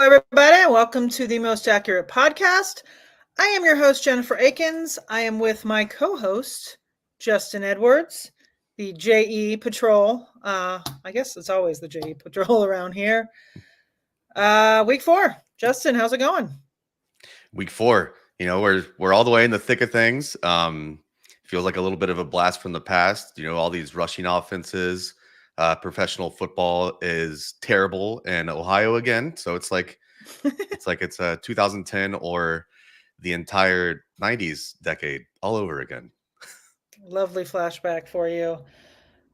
everybody, and welcome to the Most Accurate Podcast. I am your host, Jennifer Akins. I am with my co-host, Justin Edwards, the JE Patrol. I guess it's always the JE Patrol around here. Week 4. Justin, how's it going? Week 4. We're all the way in the thick of things. Feels like a little bit of a blast from the past. All these rushing offenses. Professional football is terrible in Ohio again. So it's like it's 2010 or the entire 90s decade all over again. Lovely flashback for you.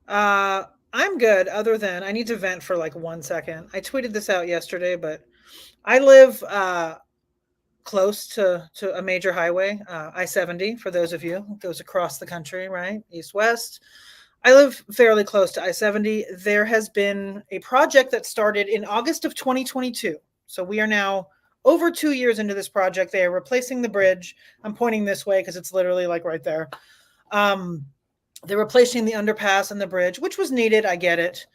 I'm good, other than I need to vent for like 1 second. I tweeted this out yesterday, but I live close to a major highway, I-70, for those of you. It goes across the country, right? East-west. I live fairly close to I-70. There has been a project that started in August of 2022. So we are now over 2 years into this project. They are replacing the bridge. I'm pointing this way because it's literally like right there. They're replacing the underpass and the bridge, which was needed. I get it.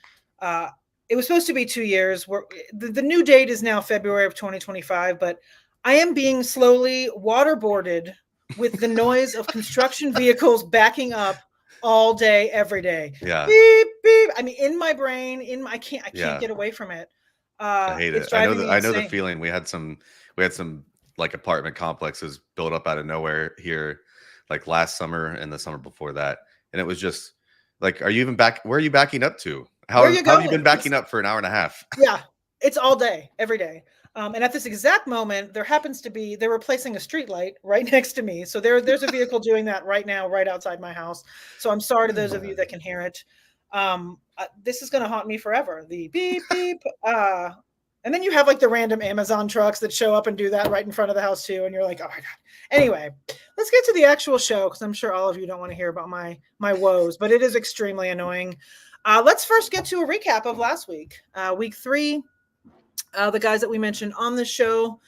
It was supposed to be 2 years. The new date is now February of 2025, but I am being slowly waterboarded with the noise of construction vehicles backing up all day, every day. Yeah. Beep, beep. I mean, in my brain, I can't get away from it. I hate it. I know the feeling. We had some like apartment complexes built up out of nowhere here, like last summer and the summer before that. And it was just like, are you even back? Where are you backing up to? How have you been backing up for an hour and a half? Yeah, it's all day, every day. And at this exact moment, they're replacing a street light right next to me. So there's a vehicle doing that right now, right outside my house. So I'm sorry to those of you that can hear it. This is going to haunt me forever. The beep, beep. And then you have like the random Amazon trucks that show up and do that right in front of the house too. And you're like, oh my God. Anyway, let's get to the actual show, because I'm sure all of you don't want to hear about my woes, but it is extremely annoying. Let's first get to a recap of last week. Week 3. The guys that we mentioned on the show.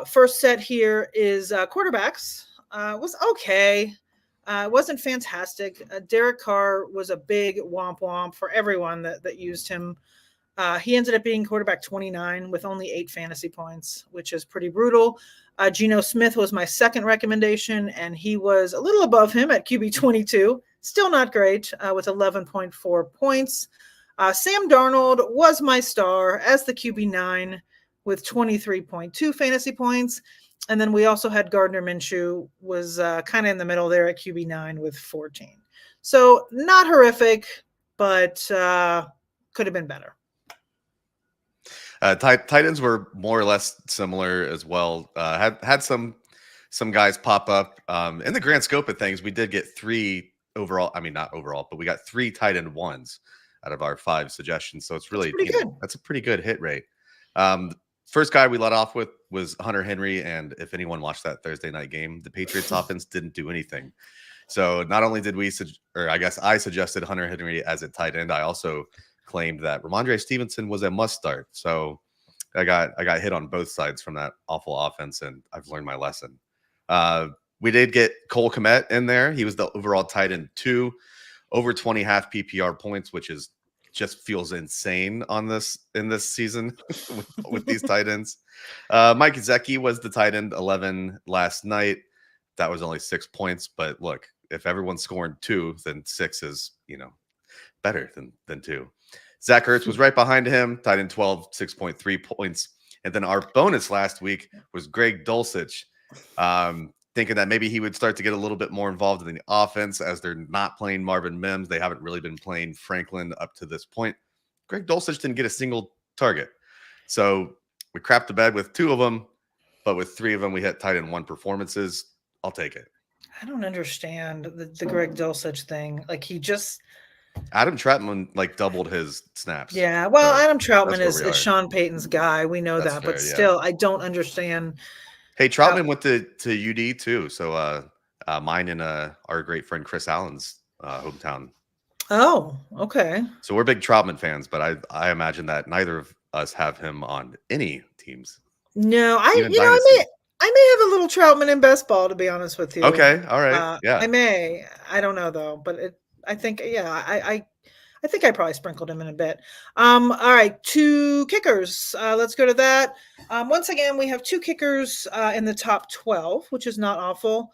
First set here is quarterbacks. Was okay. It wasn't fantastic. Derek Carr was a big womp womp for everyone that used him. He ended up being quarterback 29 with only 8 fantasy points, which is pretty brutal. Geno Smith was my second recommendation, and he was a little above him at QB 22. Still not great, with 11.4 points. Sam Darnold was my star as the QB 9 with 23.2 fantasy points. And then we also had Gardner Minshew was kind of in the middle there at QB 9 with 14. So not horrific, but could have been better. Titans were more or less similar as well. Had some guys pop up. In the grand scope of things, we did get 3 overall. I mean, not overall, but we got 3 tight end ones out of our 5 suggestions. So it's really good. That's a pretty good hit rate. First guy we let off with was Hunter Henry. And if anyone watched that Thursday night game, the Patriots offense didn't do anything. So not only did I suggested Hunter Henry as a tight end, I also claimed that Ramondre Stevenson was a must start. So I got hit on both sides from that awful offense, and I've learned my lesson. We did get Cole Kmet in there. He was the overall tight end 2, over 20 half PPR points, which is just feels insane in this season with these tight ends. Mike Gesicki was the tight end 11 last night. That was only 6 points, but look, if everyone's scoring 2, then 6 is better than 2. Zach Ertz was right behind him, tight end 12, 6.3 points. And then our bonus last week was Greg Dulcich, thinking that maybe he would start to get a little bit more involved in the offense as they're not playing Marvin Mims. They haven't really been playing Franklin up to this point. Greg Dulcich didn't get a single target. So we crapped the bed with 2 of them, but with 3 of them, we hit tight end 1 performances. I'll take it. I don't understand the Greg Dulcich thing. Like, he just... Adam Troutman doubled his snaps. Yeah, well, so Adam Troutman is Sean Payton's guy. We know that, but still, I don't understand. Hey, Troutman went to UD too. So mine and our great friend Chris Allen's hometown. Oh, okay. So we're big Troutman fans, but I imagine that neither of us have him on any teams. No, I may have a little Troutman in best ball, to be honest with you. Okay, all right, yeah. I don't know though, but I think I I think I probably sprinkled him in a bit. All right, 2 kickers. Let's go to that. Once again, we have 2 kickers in the top 12, which is not awful.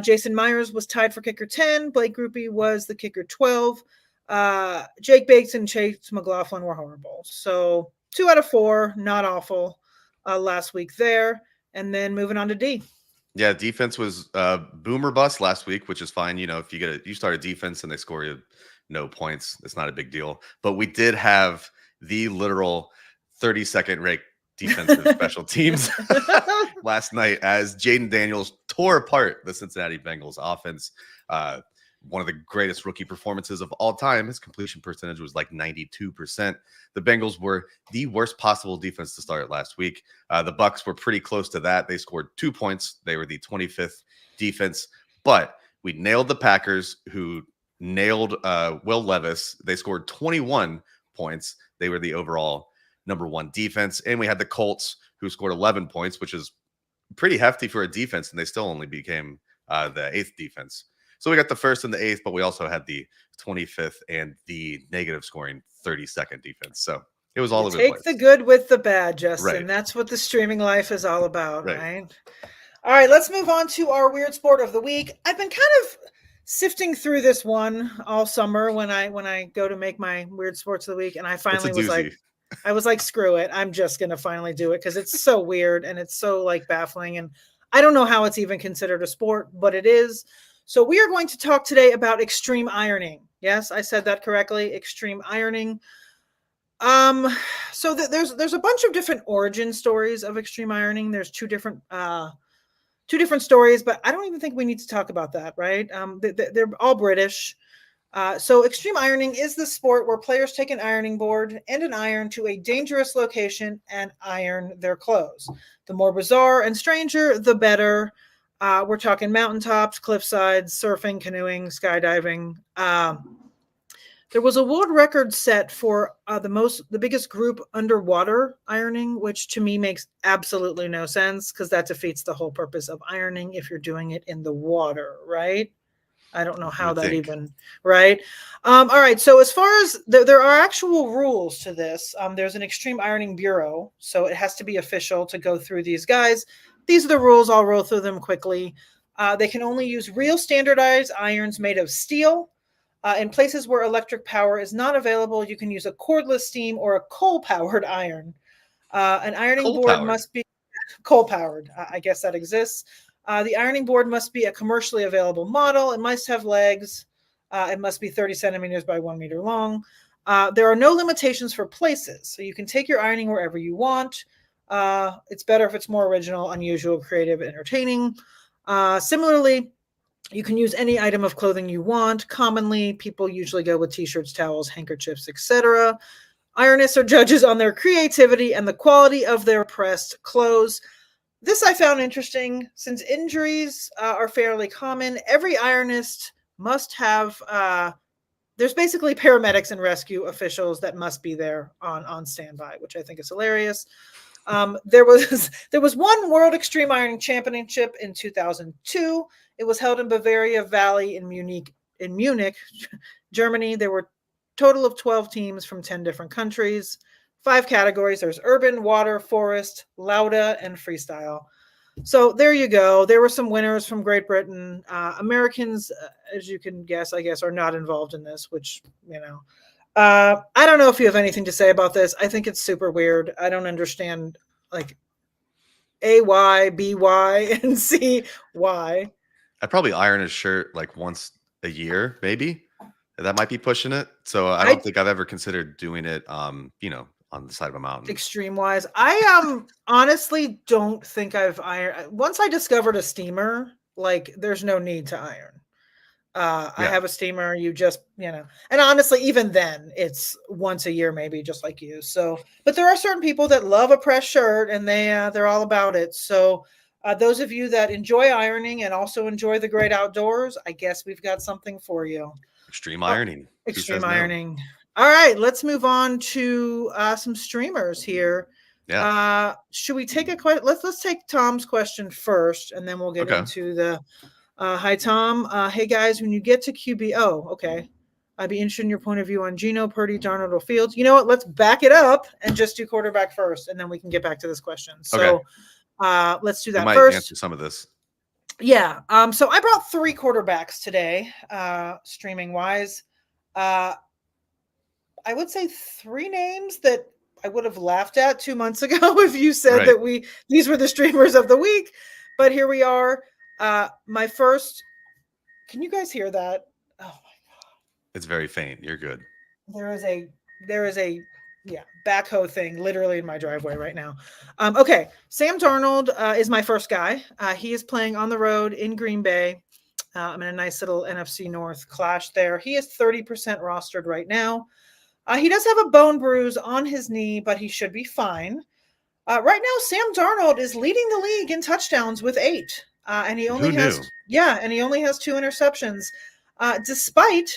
Jason Myers was tied for kicker 10. Blake Groupie was the kicker 12. Jake Bates and Chase McLaughlin were horrible. So 2 out of 4, not awful last week there. And then moving on to D. Yeah, defense was boom or bust last week, which is fine. You know, if you start a defense and they score you no points, it's not a big deal. But we did have the literal 32nd ranked defensive special teams last night as Jaden Daniels tore apart the Cincinnati Bengals offense. One of the greatest rookie performances of all time. His completion percentage was like 92%. The Bengals were the worst possible defense to start last week. The Bucs were pretty close to that. They scored 2 points. They were the 25th defense, but we nailed the Packers, who nailed Will Levis. They scored 21 points. They were the overall number 1 defense. And we had the Colts, who scored 11 points, which is pretty hefty for a defense, and they still only became the 8th defense. So we got the 1st and the 8th, but we also had the 25th and the negative scoring 32nd defense. So it was all over the place. Take the good with the bad, Justin. Right. That's what the streaming life is all about, right? All right, let's move on to our weird sport of the week. I've been kind of sifting through this one all summer when I go to make my weird sports of the week, and I finally was like, screw it. I'm just going to finally do it because it's so weird and it's so like baffling. And I don't know how it's even considered a sport, but it is. So we are going to talk today about extreme ironing. Yes, I said that correctly. Extreme ironing. So there's a bunch of different origin stories of extreme ironing. There's two different stories, but I don't even think we need to talk about that, right? They're all British. So extreme ironing is the sport where players take an ironing board and an iron to a dangerous location and iron their clothes. The more bizarre and stranger, the better. We're talking mountaintops, cliffsides, surfing, canoeing, skydiving. There was a world record set for the biggest group underwater ironing, which to me makes absolutely no sense because that defeats the whole purpose of ironing if you're doing it in the water, right? I don't know how that even, right? All right. So as far as there are actual rules to this, there's an Extreme Ironing Bureau. So it has to be official to go through these guys. These are the rules. I'll roll through them quickly. They can only use real standardized irons made of steel. In places where electric power is not available, you can use a cordless steam or a coal-powered iron. An ironing board must be coal-powered. I guess that exists. The ironing board must be a commercially available model. It must have legs. It must be 30 centimeters by 1 meter long. There are no limitations for places, so you can take your ironing wherever you want. It's better if it's more original, unusual, creative, entertaining. Similarly, you can use any item of clothing you want. Commonly, people usually go with t-shirts, towels, handkerchiefs, etc. Ironists are judges on their creativity and the quality of their pressed clothes. This I found interesting. Since injuries are fairly common, every ironist must have, there's basically paramedics and rescue officials that must be there on standby, which I think is hilarious. There was one World Extreme Ironing Championship in 2002. It was held in Bavaria Valley in Munich, Germany. There were a total of 12 teams from 10 different countries. 5 categories. There's urban, water, forest, Lauda, and freestyle. So there you go. There were some winners from Great Britain. Americans, as you can guess, I guess, are not involved in this, which, I don't know if you have anything to say about this. I think it's super weird. I don't understand, like, A, why, B, why, and C, why. I probably iron a shirt like once a year, maybe. That might be pushing it. So I don't think I've ever considered doing it, on the side of a mountain. Extreme wise. I honestly don't think I've ironed. Once I discovered a steamer, like, there's no need to iron. I have a steamer. You just, and honestly, even then it's once a year, maybe, just like you. So, but there are certain people that love a pressed shirt and they're all about it. So those of you that enjoy ironing and also enjoy the great outdoors, I guess we've got something for you. Extreme ironing. Extreme ironing. No? All right, let's move on to some streamers here. Yeah. Should we take a question? Let's take Tom's question first, and then we'll get into the. Hi, Tom. Hey, guys. When you get to QB, okay. I'd be interested in your point of view on Geno, Purdy, Darnold, or Fields. You know what? Let's back it up and just do quarterback first, and then we can get back to this question. Okay. So let's do We that might first. answer some of this. Yeah. So I brought 3 quarterbacks today, streaming wise. I would say 3 names that I would have laughed at 2 months ago if you said that these were the streamers of the week. But here we are. My first. Can you guys hear that? Oh my god! It's very faint. You're good. There is a backhoe thing literally in my driveway right now. Okay, Sam Darnold is my first guy. He is playing on the road in Green Bay. I'm in a nice little NFC North clash there. He is 30% rostered right now. He does have a bone bruise on his knee, but he should be fine. Right now, Sam Darnold is leading the league in touchdowns with 8, and he only has 2 interceptions. Despite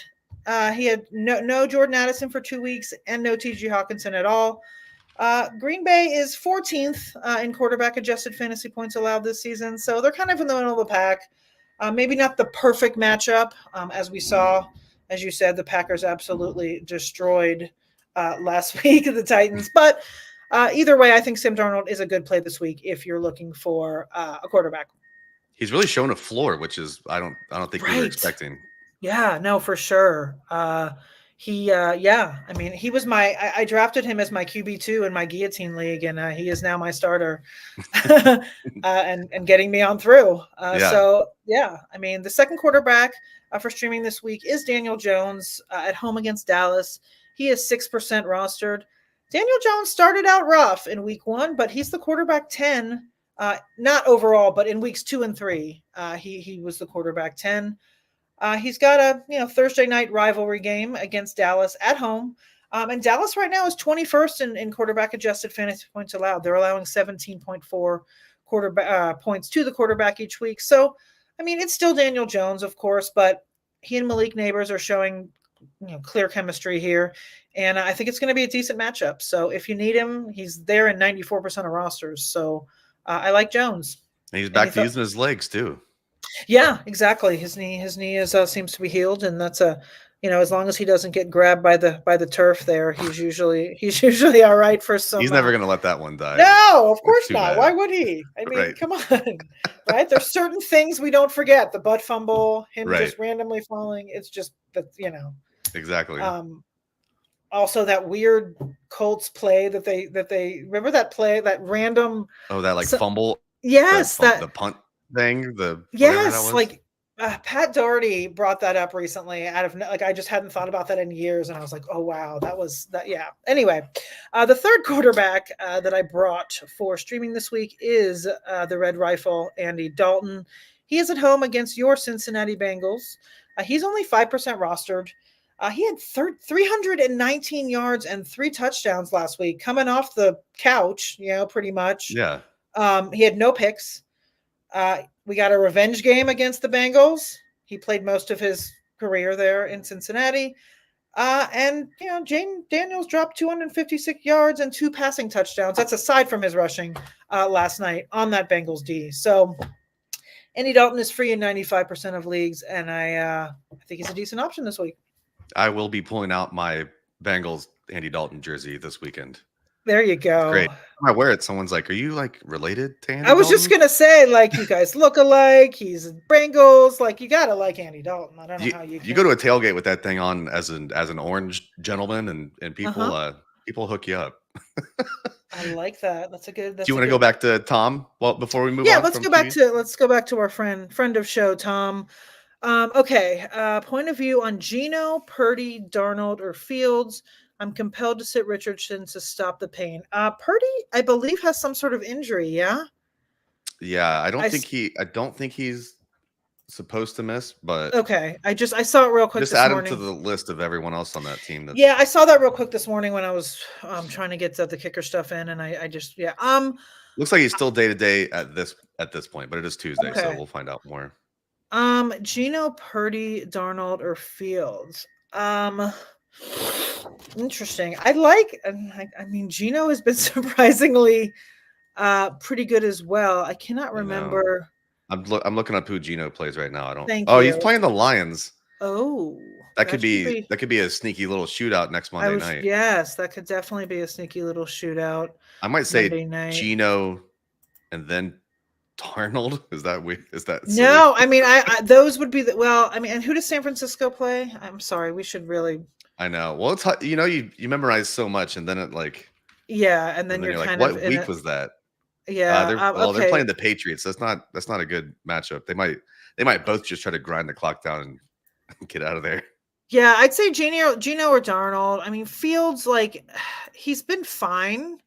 he had no Jordan Addison for 2 weeks and no T.J. Hawkinson at all. Green Bay is 14th in quarterback adjusted fantasy points allowed this season, so they're kind of in the middle of the pack. Maybe not the perfect matchup, as we saw. As you said, the Packers absolutely destroyed last week the Titans. But either way, I think Sam Darnold is a good play this week if you're looking for a quarterback. He's really shown a floor, which is I don't think we were expecting. Yeah, no, for sure. I mean, he was I drafted him as my QB2 in my guillotine league, and he is now my starter and getting me on through. So, yeah, I mean, the second quarterback for streaming this week is Daniel Jones at home against Dallas. He is 6% rostered. Daniel Jones started out rough in week 1, but he's the quarterback 10, not overall, but in weeks 2 and 3, he was the quarterback 10. He's got a Thursday night rivalry game against Dallas at home. And Dallas right now is 21st in quarterback adjusted fantasy points allowed. They're allowing 17.4 quarterback points to the quarterback each week. So, I mean, it's still Daniel Jones, of course, but he and Malik Neighbors are showing clear chemistry here. And I think it's going to be a decent matchup. So if you need him, he's there in 94% of rosters. So I like Jones. And he's back to using his legs too. Yeah, exactly. His knee is seems to be healed, and that's as long as he doesn't get grabbed by the turf there, he's usually all right for some. He's never going to let that one die. No, of course not. Why would he? I mean, come on, right? There's certain things we don't forget: the butt fumble, him just randomly falling. It's just that Exactly. Also, that weird Colts play that they remember that play, that random. Oh, that fumble. Yes, the punt thing. Pat Doherty brought that up recently out of I just hadn't thought about that in years, and I was like, oh wow, that was that. Yeah. Anyway, the third quarterback that I brought for streaming this week is the Red Rifle, Andy Dalton. He is at home against your Cincinnati Bengals. He's only 5% rostered. He had 319 yards and 3 touchdowns last week, coming off the couch, pretty much. Yeah. He had no picks. We got a revenge game against the Bengals. He played most of his career there in Cincinnati. And Jane Daniels dropped 256 yards and 2 passing touchdowns. That's aside from his rushing last night on that Bengals D. So Andy Dalton is free in 95% of leagues, and I think he's a decent option this week. I will be pulling out my Bengals Andy Dalton jersey this weekend. There you go. Great. When I wear it, someone's like, "Are you related to Andy?" I was just gonna say, you guys look alike. He's Bengals. You gotta like Andy Dalton. I don't know how you. You go to a tailgate with that thing on as an orange gentleman, and people people hook you up. I like that. That's a good. Do you want to go back to Tom? Well, before we move on. Yeah, let's go back to our friend of show, Tom. Okay. Point of view on Geno, Purdy, Darnold, or Fields. I'm compelled to sit Richardson to stop the pain. Purdy, I believe, has some sort of injury. Yeah. Yeah, I don't think he's supposed to miss, but okay. I saw it real quick. Just add him to the list of everyone else on that team. Yeah, I saw that real quick this morning when I was trying to get the kicker stuff in, and I just looks like he's still day to day at this point, but it is Tuesday, so we'll find out more. Geno, Purdy, Darnold, or Fields. Interesting. I mean, Geno has been surprisingly pretty good as well. I cannot remember. I'm looking up who Geno plays right now. I don't. Thank you. He's playing the Lions. Oh, That That should be. could be a sneaky little shootout next Monday night. Yes, that could definitely be a sneaky little shootout I might say Monday night. Gino and then Darnold. Is that weird? Is that silly? No, I mean, those would be well. I mean, and who does San Francisco play? I'm sorry, we should really. I know. Well, it's you know you memorize so much, and then it like Yeah, and then and then you're you're like, kind of what in week it. was that? Yeah. They're Okay. playing the Patriots. That's not a good matchup. They might both just try to grind the clock down and get out of there. Yeah, I'd say Gino or Darnold. I mean, Fields, like, he's been fine.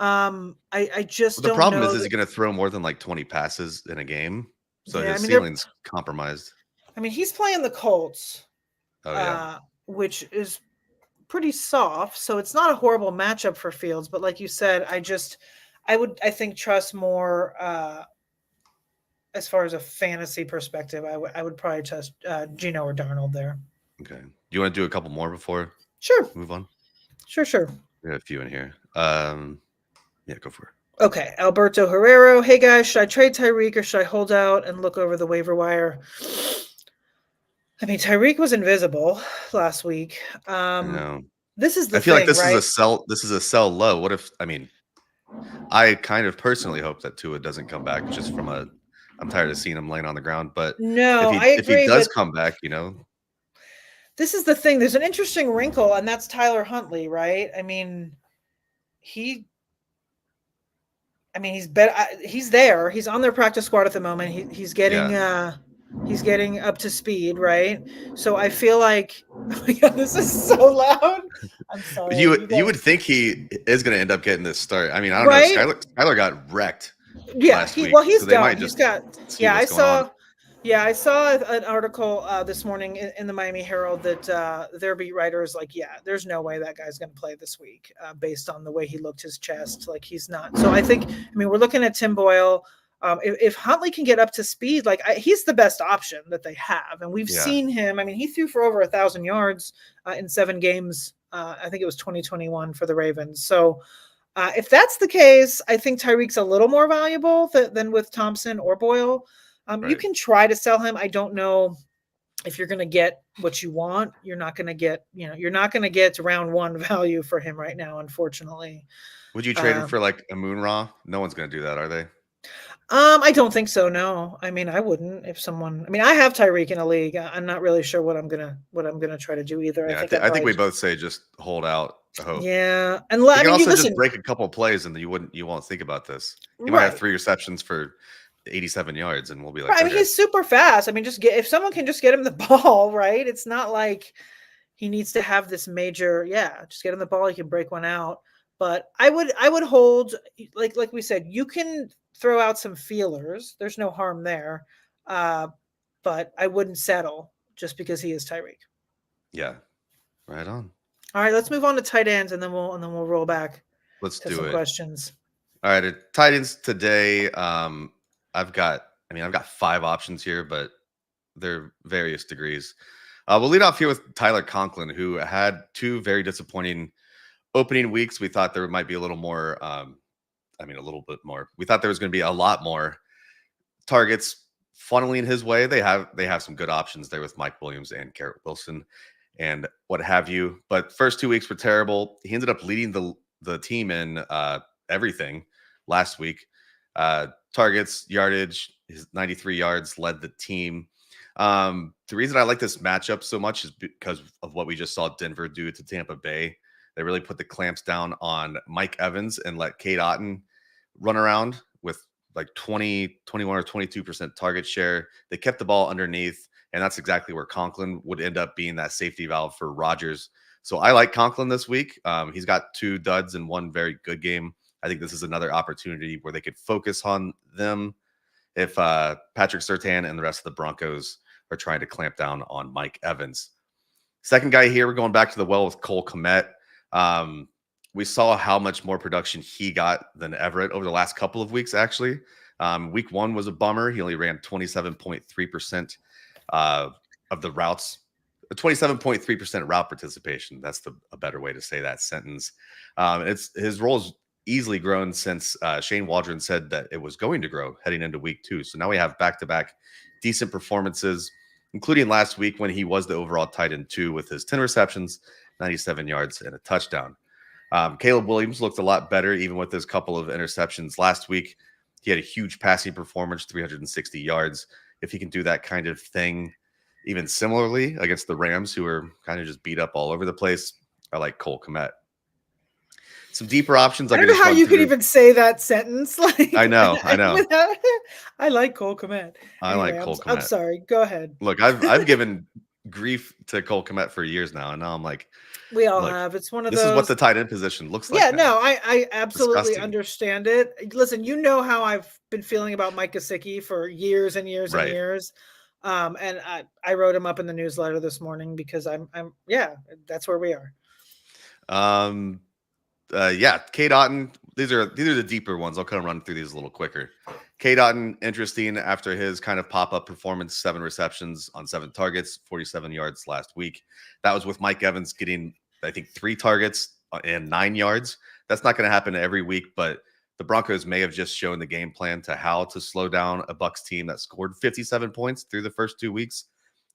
I just But the don't problem know is that. he going to throw more than like 20 passes in a game? So Yeah, I his mean, they're. ceiling's compromised. I mean, he's playing the Colts, Oh yeah, which is pretty soft. So it's not a horrible matchup for Fields. But like you said, I think trust more. As far as a fantasy perspective, I would probably trust Gino or Darnold there. okay. Do you want to do a couple more before Sure, move on? sure. We got a few in here. Yeah, go for it. Okay, Alberto Herrero. Hey guys, should I trade Tyreek or should I hold out and look over the waiver wire? I mean, Tyreek was invisible last week. I know. This is the I feel like thing, right? this is a sell low. What if I mean I kind of personally hope that Tua doesn't come back just from a I'm tired of seeing him laying on the ground, but No, I if he agree, does but come back, you know, this is the thing. There's an interesting wrinkle, and that's Tyler Huntley, right? I mean, he. I mean, he's there. He's on their practice squad at the moment. He's getting he's getting up to speed, right? So I feel like oh my God, this is so loud. I'm sorry. you would think he is going to end up getting this start. I mean, I don't Right? know. Skyler got wrecked Yeah, last week, well, he's so they done. might He's just got. see Yeah, what's going on. I saw an article this morning in the Miami Herald that their beat writer is like, yeah, there's no way that guy's going to play this week based on the way he looked his chest. Like he's not. So I think, I mean, we're looking at Tim Boyle. If Huntley can get up to speed, like he's the best option that they have, and we've seen him. I mean, he threw for over 1,000 yards in 7 games. I think it was 2021 for the Ravens. So. If that's the case, I think Tyreek's a little more valuable than with Thompson or Boyle. Right. You can try to sell him. I don't know if you're going to get what you want. You're not going to get, you're not going to get round 1 value for him right now, unfortunately. Would you trade him for like a Moon Raw? No one's going to do that, are they? I don't think so. No, I mean, I wouldn't if someone. I mean, I have Tyreek in a league. I'm not really sure what I'm gonna try to do either. Yeah, I think we both say just hold out. Hope. Yeah, and I mean, also just break a couple of plays, and you won't think about this. He might have 3 receptions for 87 yards, and we'll be like, right. I mean, he's super fast. I mean, if someone can just get him the ball, right? It's not like he needs to have this major. Yeah, just get him the ball. He can break one out. But I would hold like we said. You can throw out some feelers. There's no harm there. But I wouldn't settle just because he is Tyreek. Yeah, right on. All right, let's move on to tight ends, and then we'll roll back. Let's to do some it. Questions. All right, tight ends today. I've got 5 options here, but they're various degrees. We'll lead off here with Tyler Conklin, who had 2 very disappointing opening weeks. We thought there might be a little more. A little bit more. We thought there was going to be a lot more targets funneling his way. They have some good options there with Mike Williams and Garrett Wilson and what have you. But first 2 weeks were terrible. He ended up leading the team in everything last week. Targets, yardage, his 93 yards led the team. The reason I like this matchup so much is because of what we just saw Denver do to Tampa Bay. They really put the clamps down on Mike Evans and let Cade Otton run around with like 21 or 22% target share. They kept the ball underneath, and that's exactly where Conklin would end up being that safety valve for Rodgers. So I like Conklin this week. He's got 2 duds and 1 very good game. I think this is another opportunity where they could focus on them if Patrick Surtain and the rest of the Broncos are trying to clamp down on Mike Evans. Second guy here, we're going back to the well with Cole Kmet. We saw how much more production he got than Everett over the last couple of weeks, actually. Week 1 was a bummer. He only ran 27.3% of the routes, 27.3% route participation. That's a better way to say that sentence. His role's easily grown since Shane Waldron said that it was going to grow heading into week 2. So now we have back-to-back decent performances. including last week when he was the overall tight end 2 with his 10 receptions, 97 yards, and a touchdown. Caleb Williams looked a lot better, even with his couple of interceptions last week. He had a huge passing performance, 360 yards. If he can do that kind of thing, even similarly against the Rams, who are kind of just beat up all over the place, I like Cole Kmet. Some deeper options. I don't know how you could even say that sentence. Like, I know. I like Cole Kmet. I like Cole Kmet. I'm sorry. Go ahead. Look, I've given grief to Cole Kmet for years now, and now I'm like, we all have. It's one of those. This is what the tight end position looks like. Yeah, no, I absolutely understand it. Listen, you know how I've been feeling about Mike Gesicki for years and years and years. And I wrote him up in the newsletter this morning because I'm that's where we are. Cade Otton. These are the deeper ones. I'll kind of run through these a little quicker. Cade Otton, interesting after his kind of pop-up performance, 7 receptions on 7 targets, 47 yards last week. That was with Mike Evans getting, I think, 3 targets and 9 yards. That's not going to happen every week, but the Broncos may have just shown the game plan to how to slow down a Bucs team that scored 57 points through the first 2 weeks.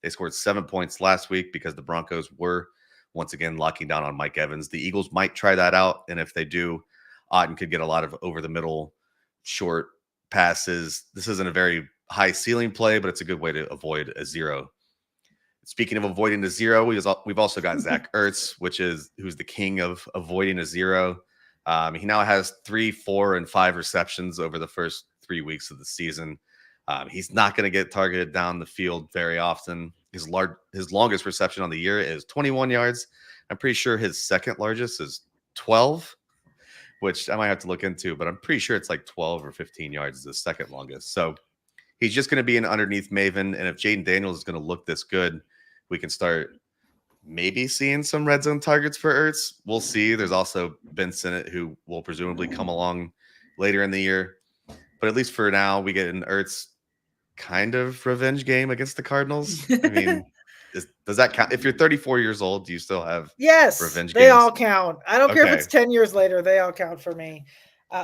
They scored 7 points last week because the Broncos were once again locking down on Mike Evans. The Eagles might try that out, and if they do, Otton could get a lot of over-the-middle short passes. This isn't a very high ceiling play, but it's a good way to avoid a 0. Speaking of avoiding a 0, we've also got Zach Ertz, who's the king of avoiding a 0. He now has 3, 4, and 5 receptions over the first 3 weeks of the season. He's not going to get targeted down the field very often. His longest reception on the year is 21 yards. I'm pretty sure his second largest is 12, which I might have to look into, but I'm pretty sure it's like 12 or 15 yards is the second longest. So he's just going to be an underneath Maven. And if Jaden Daniels is going to look this good, we can start maybe seeing some red zone targets for Ertz. We'll see. There's also Ben Sinnott, who will presumably come along later in the year. But at least for now, we get an Ertz kind of revenge game against the Cardinals. I mean, does that count? If you're 34 years old, do you still have revenge games? They all count. I don't care if it's 10 years later. They all count for me.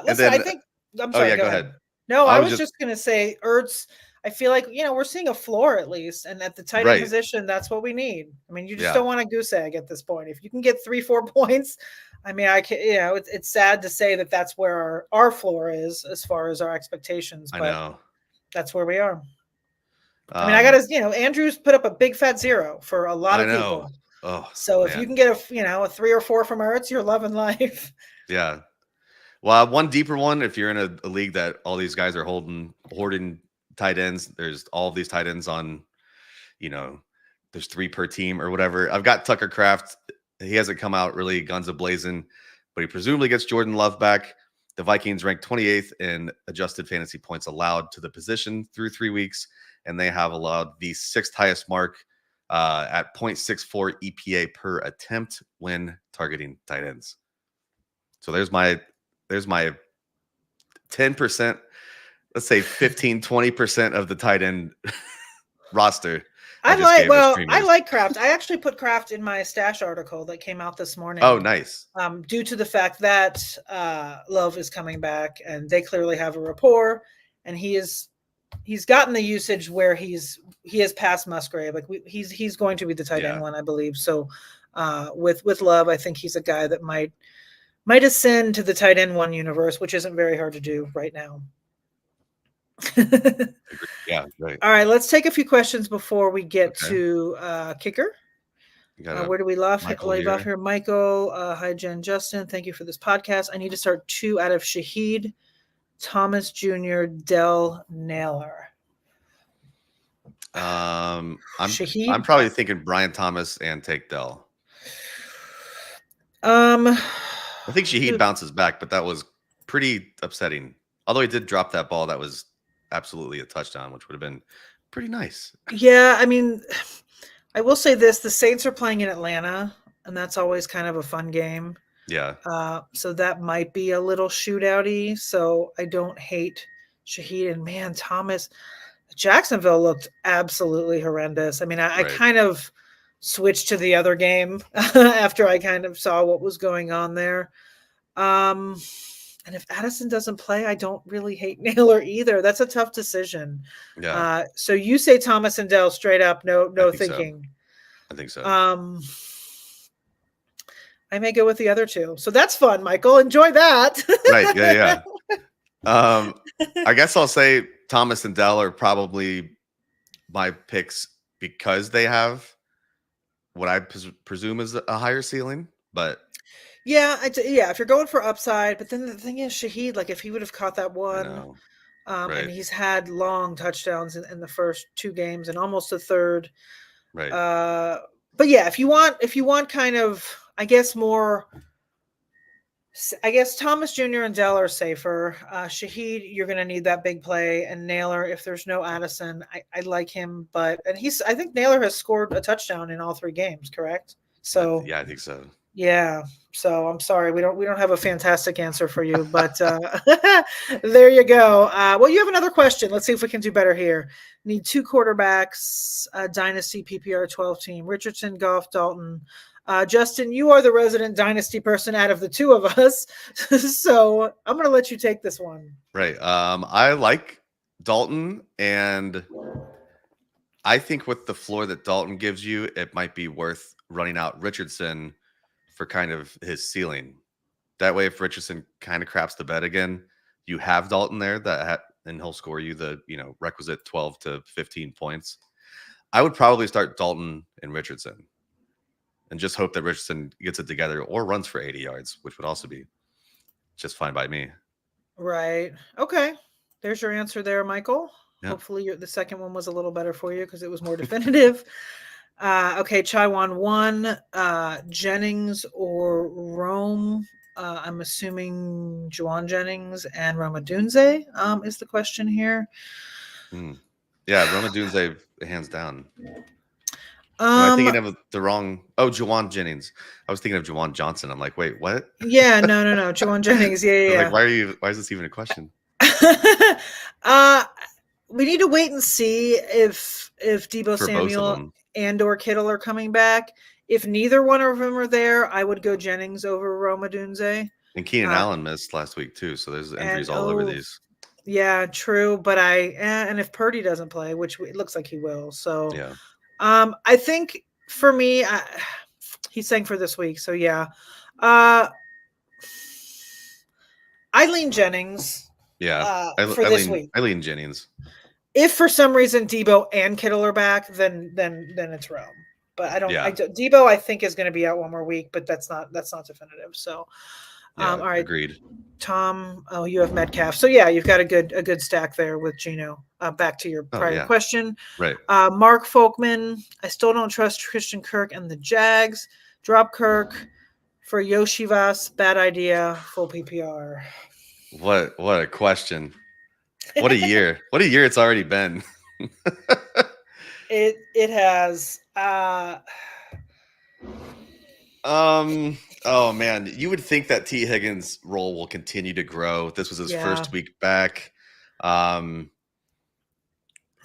Listen, I think – I'm sorry. Go ahead. No, I was just going to say Ertz – I feel like, we're seeing a floor at least. And at the tight end position, that's what we need. I mean, you just don't want a goose egg at this point. If you can get 3-4 points, I mean, it's sad to say that that's where our floor is as far as our expectations. But I know. That's where we are. I mean, I got to, Andrews put up a big fat 0 for a lot of people. Oh, so if you can get a 3 or 4 from Ertz, you're loving life. Yeah. Well, one deeper one, if you're in a league that all these guys are hoarding tight ends, there's all of these tight ends on, there's 3 per team or whatever. I've got Tucker Kraft. He hasn't come out really guns a-blazing, but he presumably gets Jordan Love back. The Vikings ranked 28th in adjusted fantasy points allowed to the position through 3 weeks, and they have allowed the 6th highest mark at 0.64 EPA per attempt when targeting tight ends. So there's my 10%, let's say 15, 20% of the tight end roster. I like Kraft. I actually put Kraft in my stash article that came out this morning. Oh, nice. Due to the fact that Love is coming back and they clearly have a rapport, and he's gotten the usage where he has passed Musgrave. Like he's going to be the tight end one, I believe. So with Love, I think he's a guy that might ascend to the tight end 1 universe, which isn't very hard to do right now. Yeah, right. All right, let's take a few questions before we get to kicker. Where do we leave off here? Michael, hi Jen, Justin, thank you for this podcast. I need to start 2 out of Shaheed, Thomas Jr., Dell, Naylor. I'm probably thinking Brian Thomas and take Dell. I think Shaheed bounces back, but that was pretty upsetting. Although he did drop that ball, that was absolutely a touchdown, which would have been pretty nice. Yeah, I mean, I will say this: the Saints are playing in Atlanta, and that's always kind of a fun game. Yeah. So that might be a little shootouty. So I don't hate Shaheed, and man, Thomas. Jacksonville looked absolutely horrendous. I mean, I kind of switched to the other game after I kind of saw what was going on there. And if Addison doesn't play, I don't really hate Naylor either. That's a tough decision. Yeah, So you say Thomas and Dell straight up, no I think so. thinking. I think so. I may go with the other two. So that's fun, Michael. Enjoy that. Right. Yeah. I guess I'll say Thomas and Dell are probably my picks because they have what I presume is a higher ceiling. But yeah, if you're going for upside, but then the thing is, Shaheed, like if he would have caught that I one, know. and Right. he's had long touchdowns in the first two games and almost a third. Right. But yeah, if you want kind of, I guess Thomas Jr. and Dell are safer. Shaheed, you're going to need that big play, and Naylor, if there's no Addison, I like him, but I think Naylor has scored a touchdown in all three games, correct? So Yeah, I think so. yeah. So I'm sorry, we don't have a fantastic answer for you, but there you go. Well, you have another question. Let's see if we can do better here. Need two quarterbacks, dynasty PPR 12 team: Richardson, Goff, Dalton. Justin, you are the resident dynasty person out of the two of us, so I'm going to let you take this one. Right. I like Dalton, and I think with the floor that Dalton gives you, it might be worth running out Richardson for kind of his ceiling. That way, if Richardson kind of craps the bed again, you have Dalton there and he'll score you the requisite 12 to 15 points. I would probably start Dalton and Richardson, and just hope that Richardson gets it together or runs for 80 yards, which would also be just fine by me. Right. Okay. There's your answer there, Michael. Yeah. Hopefully the second one was a little better for you because it was more definitive. Okay, Chaiwan 1, Jennings or Rome. I'm assuming Juwan Jennings and Roma Dunze is the question here. Yeah, Roma Dunze, hands down. Am I thinking of the wrong? Oh, Juwan Jennings. I was thinking of Juwan Johnson. I'm like, wait, what? Yeah, no. Juwan Jennings. Yeah. Like, why is this even a question? We need to wait and see if Deebo For Samuel and or Kittle are coming back. If neither one of them are there, I would go Jennings over Roma Dunze. And Keenan Allen missed last week too, so there's injuries all over these. Yeah, true. But and if Purdy doesn't play, which it looks like he will, so yeah. I think for me, he's saying for this week. So yeah, I lean Jennings. Yeah, this week. I lean Jennings. If for some reason Deebo and Kittle are back, then it's Rome. But I don't. Yeah. Deebo, I think, is going to be out one more week, but that's not definitive. So, yeah, all right, agreed. Tom, you have Metcalf, so yeah, you've got a good stack there with Geno. Back to your prior question, right? Mark Folkman, I still don't trust Christian Kirk and the Jags. Drop Kirk for Yoshivas. Bad idea. Full PPR. What a question. What a year. What a year it's already been. It has. Oh man, you would think that T. Higgins' role will continue to grow. This was his first week back. I'd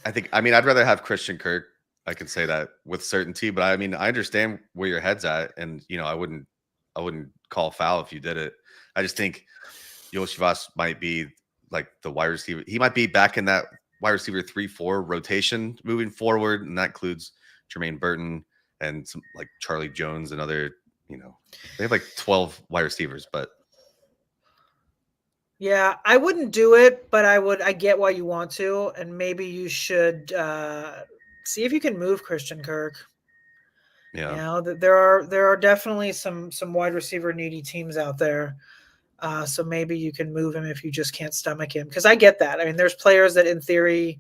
rather have Christian Kirk. I can say that with certainty, but I understand where your head's at, and I wouldn't call foul if you did it. I just think Yoshivas might be like the wide receiver. He might be back in that wide receiver 3-4 rotation moving forward, and that includes Jermaine Burton and some like Charlie Jones and other. They have like 12 wide receivers, but yeah, I wouldn't do it, but I get why you want to, and maybe you should see if you can move Christian Kirk. Yeah, there are definitely some wide receiver needy teams out there. So maybe you can move him if you just can't stomach him. Because I get that. I mean, there's players that in theory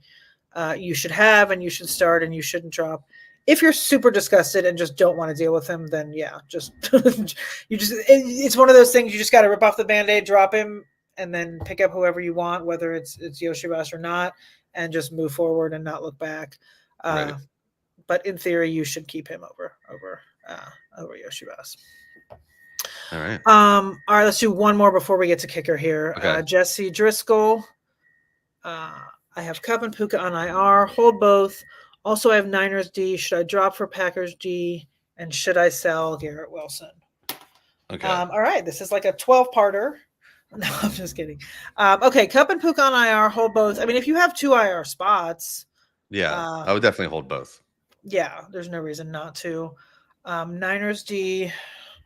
you should have and you should start and you shouldn't drop. If you're super disgusted and just don't want to deal with him, then yeah, just it's one of those things you just got to rip off the Band-Aid, drop him, and then pick up whoever you want, whether it's Yoshibas or not, and just move forward and not look back. right. But in theory, you should keep him over Yoshibas. All right. All right, let's do one more before we get to kicker here. Okay. Jesse Driscoll. I have Cup and Puka on IR. Hold both. Also, I have Niners D. Should I drop for Packers D? And should I sell Garrett Wilson? Okay. All right. This is like a 12-parter. No, I'm just kidding. Okay, Cup and Puka on IR. Hold both. I mean, if you have 2 IR spots, Yeah, uh, I would definitely hold both. yeah, there's no reason not to. Niners D,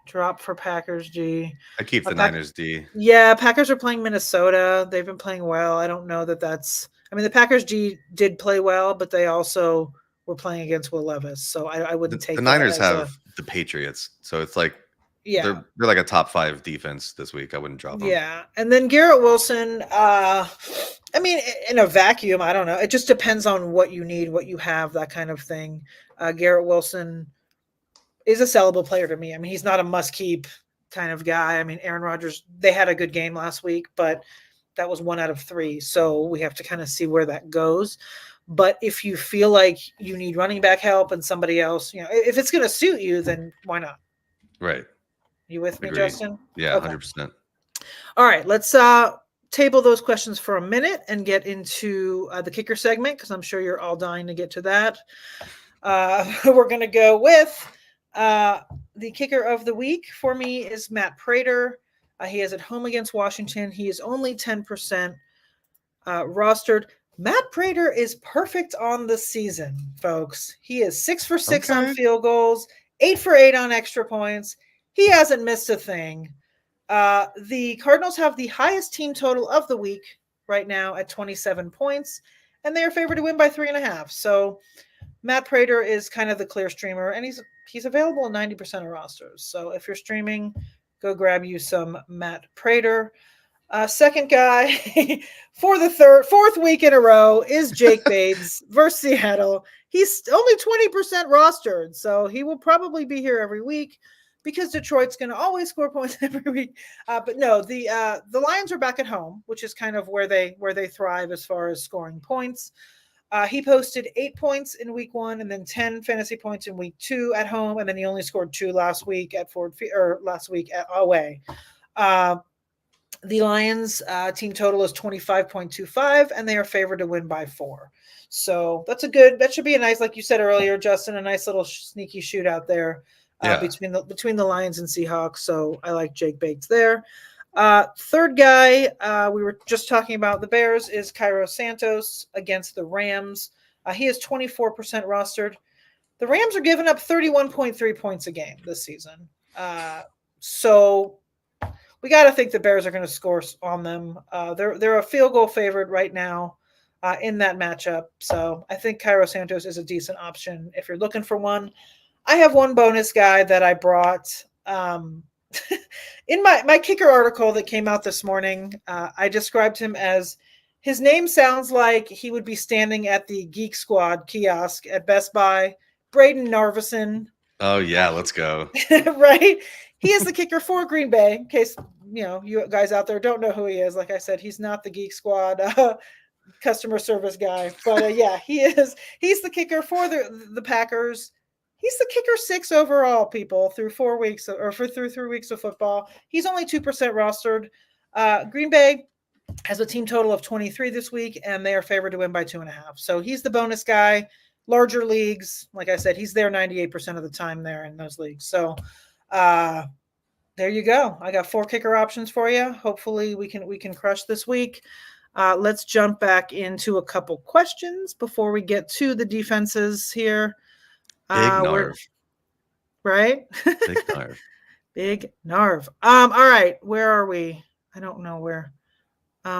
drop for Packers D. I keep the Pack. Niners D. Yeah, Packers are playing Minnesota. They've been playing well. I don't know that that's. I mean, the Packers D did play well, but they also were playing against Will Levis, so I wouldn't The take that Niners as a. have the Patriots, so it's like Yeah, they're like a top 5 defense this week. I wouldn't drop them. yeah, and then Garrett Wilson. I mean, in a vacuum, I don't know. It just depends on what you need, what you have, that kind of thing. Garrett Wilson is a sellable player to me. I mean, he's not a must keep kind of guy. I mean, Aaron Rodgers, they had a good game last week, but that was 1 out of 3. So we have to kind of see where that goes. But if you feel like you need running back help and somebody else, if it's going to suit you, then why not? Right. You with me, Agreed. Justin? Yeah, Okay. 100%. All right, let's table those questions for a minute and get into the kicker segment, because I'm sure you're all dying to get to that. We're going to go with the kicker of the week for me is Matt Prater. He is at home against Washington. He is only 10% rostered. Matt Prater is perfect on the season, folks. He is 6 for 6 on field goals, 8 for 8 on extra points. He hasn't missed a thing. The Cardinals have the highest team total of the week right now at 27 points, and they are favored to win by 3.5. So Matt Prater is kind of the clear streamer, and he's available in 90% of rosters. So if you're streaming, go grab you some Matt Prater. Second guy for the fourth week in a row is Jake Bates versus Seattle. He's only 20% rostered, so he will probably be here every week because Detroit's going to always score points every week. But no, the Lions are back at home, which is kind of where they thrive as far as scoring points. He posted 8 points in week 1 and then 10 fantasy points in week 2 at home, and then he only scored 2 last week at last week at away. The Lions team total is 25.25, and they are favored to win by 4. So that should be a nice, like you said earlier, Justin, a nice little sneaky shootout there between the Lions and Seahawks. So I like Jake Bates there. Third guy, we were just talking about the Bears, is Cairo Santos against the Rams. He is 24% rostered. The Rams are giving up 31.3 points a game this season. So we got to think the Bears are going to score on them. They're a field goal favorite right now in that matchup. So I think Cairo Santos is a decent option if you're looking for one. I have one bonus guy that I brought in my kicker article that came out this morning. I described him as, his name sounds like he would be standing at the Geek Squad kiosk at Best Buy. Braden Narvison. Oh yeah, let's go. Right? He is the kicker for Green Bay. In case you guys out there don't know who he is. Like I said, he's not the Geek Squad customer service guy, but yeah, he is. He's the kicker for the Packers. He's the kicker 6 overall, people, through 4 weeks through 3 weeks of football. He's only 2% rostered. Green Bay has a team total of 23 this week, and they are favored to win by 2.5. So he's the bonus guy. Larger leagues, like I said, he's there 98% of the time there in those leagues. So there you go. I got 4 kicker options for you. Hopefully we can crush this week. Let's jump back into a couple questions before we get to the defenses here. Big Narv. Right? Big Narv. Big Narv. All right. Where are we? I don't know where.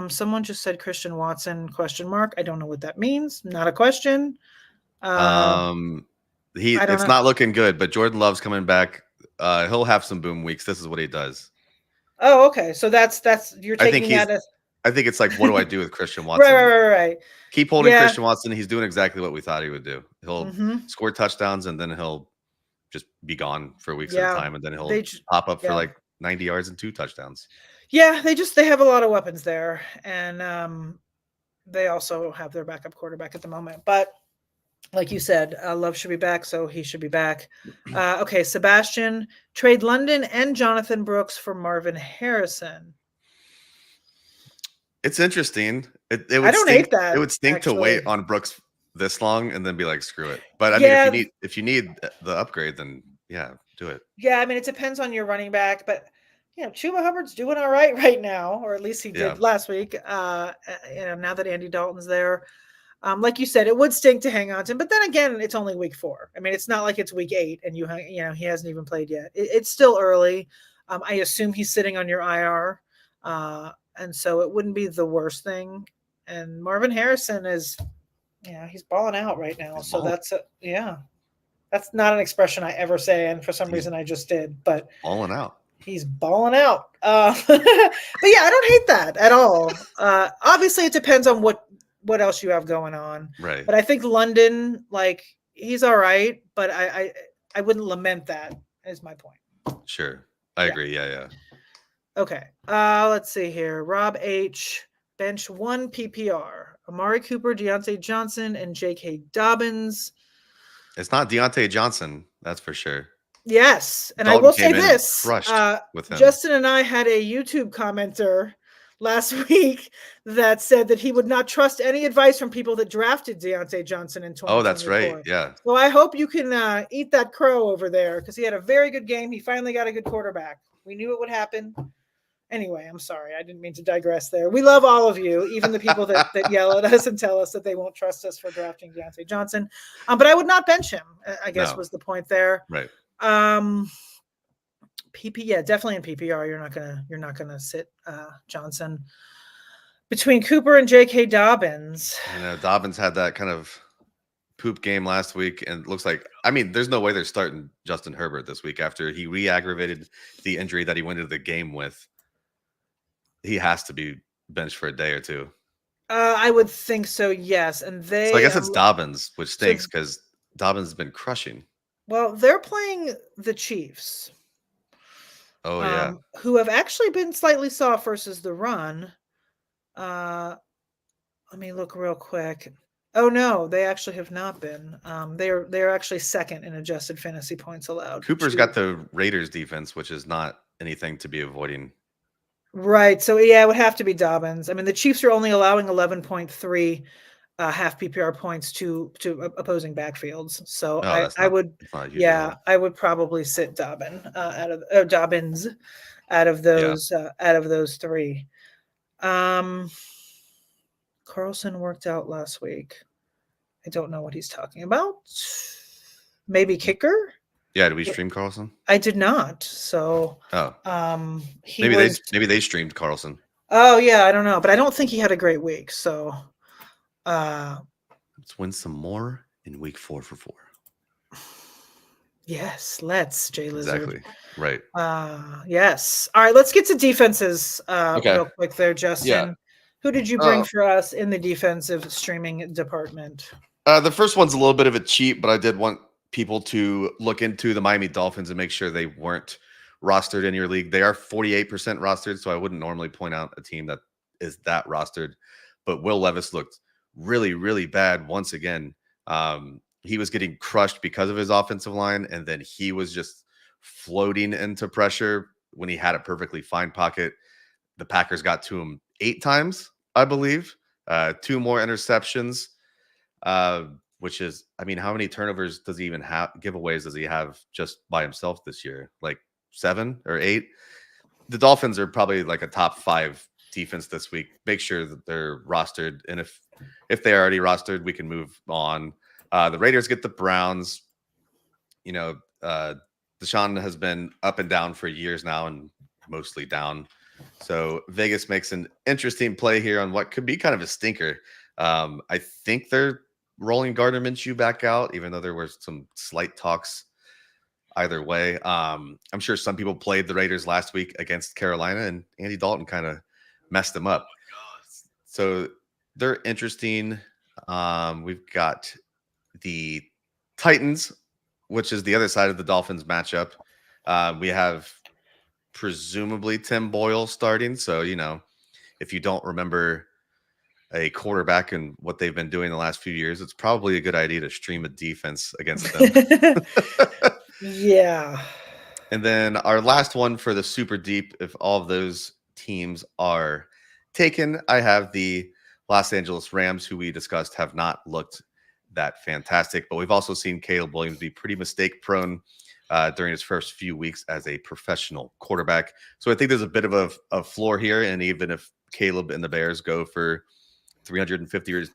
Someone just said Christian Watson ? I don't know what that means. Not a question. It's not looking good, but Jordan Love's coming back. He'll have some boom weeks. This is what he does. Oh, okay. So that's you're taking that as. I think it's like, what do I do with Christian Watson? Right. Keep holding Christian Watson. He's doing exactly what we thought he would do. He'll score touchdowns, and then he'll just be gone for weeks at a time, and then he'll pop up for like 90 yards and 2 touchdowns. Yeah, they have a lot of weapons there, and they also have their backup quarterback at the moment. But like you said, Love should be back, so he should be back. Okay, Sebastian, trade London and Jonathan Brooks for Marvin Harrison. It's interesting. It would I don't hate that. It would stink to wait on Brooks this long and then be like, screw it. But I mean, if you need the upgrade, then yeah, do it. Yeah, I mean, it depends on your running back, but Chuba Hubbard's doing all right now, or at least he Yeah. did last week. Now that Andy Dalton's there, like you said, it would stink to hang on to him. But then again, it's only week 4. I mean, it's not like it's week 8 and he hasn't even played yet. It's still early. I assume he's sitting on your IR, and so it wouldn't be the worst thing. And Marvin Harrison is, he's balling out right now. He's So balling. that's not an expression I ever say, and for some reason I just did. But balling out. He's balling out. But yeah, I don't hate that at all. Obviously, it depends on what else you have going on. Right. But I think London, like, he's all right, but I wouldn't lament that, is my point. Sure. I agree. Yeah. Okay. Let's see here. Rob H. Bench 1 PPR. Amari Cooper, Deontay Johnson, and J.K. Dobbins. It's not Deontay Johnson, that's for sure. Yes, and Dalton I will say came in this: crushed with him. Justin and I had a YouTube commenter last week that said that he would not trust any advice from people that drafted Deontay Johnson in 2024. Oh, that's right. Yeah. So I hope you can eat that crow over there, because he had a very good game. He finally got a good quarterback. We knew it would happen. Anyway, I'm sorry. I didn't mean to digress there. We love all of you, even the people that yell at us and tell us that they won't trust us for drafting Deontay Johnson. But I would not bench him, I guess was the point there. Right. Definitely in PPR. You're not gonna sit Johnson. Between Cooper and J.K. Dobbins. Dobbins had that kind of poop game last week, and it looks like, I mean, there's no way they're starting Justin Herbert this week after he re-aggravated the injury that he went into the game with. He has to be benched for a day or two. I would think so, yes. And so I guess it's Dobbins, which stinks because Dobbins has been crushing. Well, they're playing the Chiefs. Oh, yeah. Who have actually been slightly soft versus the run. Let me look real quick. Oh no, they actually have not been. They're actually second in adjusted fantasy points allowed. Cooper's got the Raiders defense, which is not anything to be avoiding. Right. So yeah, it would have to be Dobbins. I mean, the Chiefs are only allowing 11.3 half PPR points to opposing backfields. So I would probably sit Dobbins out of those 3. Carlson worked out last week. I don't know what he's talking about. Maybe kicker. Yeah, did we stream Carlson? I did not. So maybe they streamed Carlson. Oh yeah, I don't know, but I don't think he had a great week. So let's win some more in week 4 for 4. Yes, let's, Jay Lizard. Exactly. Right. Yes. All right, let's get to defenses real quick there, Justin. Yeah. Who did you bring for us in the defensive streaming department? The first one's a little bit of a cheat, but I did want people to look into the Miami Dolphins and make sure they weren't rostered in your league. They are 48% rostered, so I wouldn't normally point out a team that is that rostered. But Will Levis looked really, really bad once again. He was getting crushed because of his offensive line, and then he was just floating into pressure when he had a perfectly fine pocket. The Packers got to him 8 times, I believe. 2 more interceptions, which is, I mean, how many turnovers does he even have? Giveaways does he have just by himself this year? Like 7 or 8? The Dolphins are probably like a top 5 defense this week. Make sure that they're rostered. And if they're already rostered, we can move on. The Raiders get the Browns. Deshaun has been up and down for years now, and mostly down. So Vegas makes an interesting play here on what could be kind of a stinker. I think they're rolling Gardner Minshew back out, even though there were some slight talks either way. I'm sure some people played the Raiders last week against Carolina, and Andy Dalton kind of messed them up. So they're interesting. We've got the Titans, which is the other side of the Dolphins matchup. We have presumably Tim Boyle starting. So, if you don't remember a quarterback and what they've been doing the last few years, it's probably a good idea to stream a defense against them. Yeah. And then our last one for the super deep, if all of those teams are taken, I have the Los Angeles Rams, who we discussed have not looked that fantastic, but we've also seen Caleb Williams be pretty mistake prone. during his first few weeks as a professional quarterback. So I think there's a bit of a floor here. And even if Caleb and the Bears go for 350